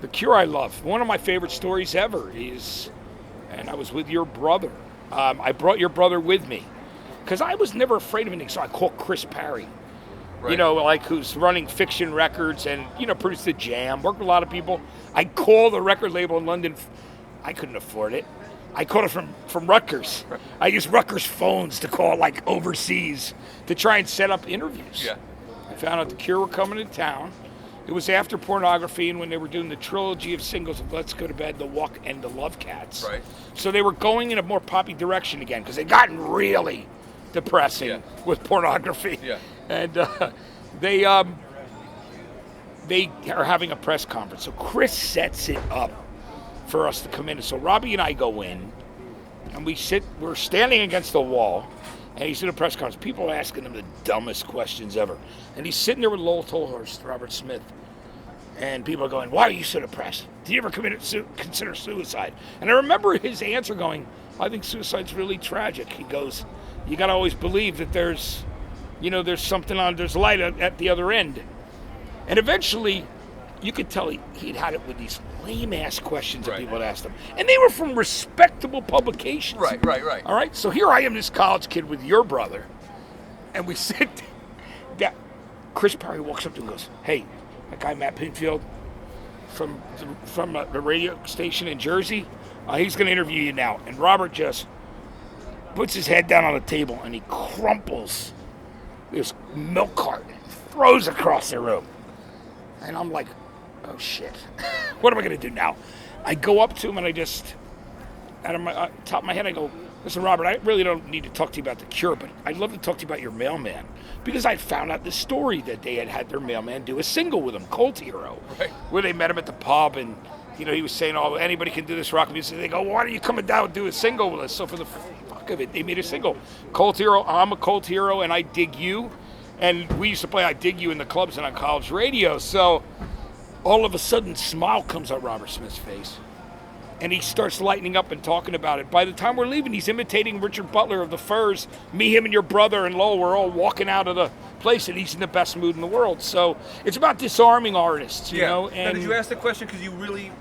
The Cure I love. One of my favorite stories ever is, and I was with your brother. I brought your brother with me because I was never afraid of anything. So I called Chris Parry, Right. like who's running Fiction Records and, produced The Jam, worked with a lot of people. I called the record label in London. I couldn't afford it. I called it from Rutgers. I used Rutgers phones to call like overseas to try and set up interviews. Yeah. I found out the Cure were coming to town. It was after Pornography and when they were doing the trilogy of singles of Let's Go to Bed, The Walk, and The Love Cats. Right. So they were going in a more poppy direction again because they'd gotten really depressing with Pornography. Yeah. And they are having a press conference. So Chris sets it up for us to come in. And so Robbie and I go in, and we're standing against the wall, and he's in a press conference. People are asking him the dumbest questions ever. And he's sitting there with Lowell Tolhurst, Robert Smith, and people are going, why are you so depressed? Do you ever consider suicide? And I remember his answer going, I think suicide's really tragic. He goes, you got to always believe that there's there's light at the other end. And eventually, you could tell he'd had it with these lame-ass questions that people had asked him. And they were from respectable publications. Right. All right? So here I am, this college kid with your brother, and we sit down. Chris Parry walks up to him and goes, hey, that guy Matt Pinfield from the radio station in Jersey, he's going to interview you now. And Robert just puts his head down on the table, and he crumples this milk carton, throws across the room. And I'm like, oh shit, what am I going to do now? I go up to him and I just, out of my top of my head, I go, listen, Robert, I really don't need to talk to you about the Cure, but I'd love to talk to you about your mailman. Because I found out the story that they had their mailman do a single with him, Cold Hero, where they met him at the pub and, he was saying, oh, anybody can do this rock music. They go, why are you coming down and do a single with us? So for the fuck of it, they made a single. Cold Hero, I'm a Cold Hero and I Dig You. And we used to play I Dig You in the clubs and on college radio. So all of a sudden, smile comes on Robert Smith's face. And he starts lightening up and talking about it. By the time we're leaving, he's imitating Richard Butler of the Furs. Me, him, and your brother and Lowell, we're all walking out of the place, and he's in the best mood in the world. So it's about disarming artists, you know. And now, did you ask the question because you really...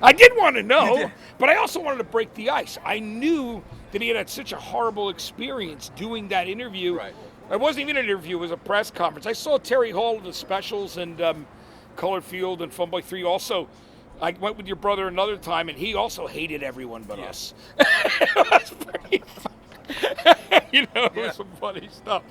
I did want to know, but I also wanted to break the ice. I knew that he had such a horrible experience doing that interview. Right. It wasn't even an interview, it was a press conference. I saw Terry Hall of the Specials and Colored Field and Funboy 3 also. I went with your brother another time, and he also hated everyone but us. It was pretty funny. It was some funny stuff.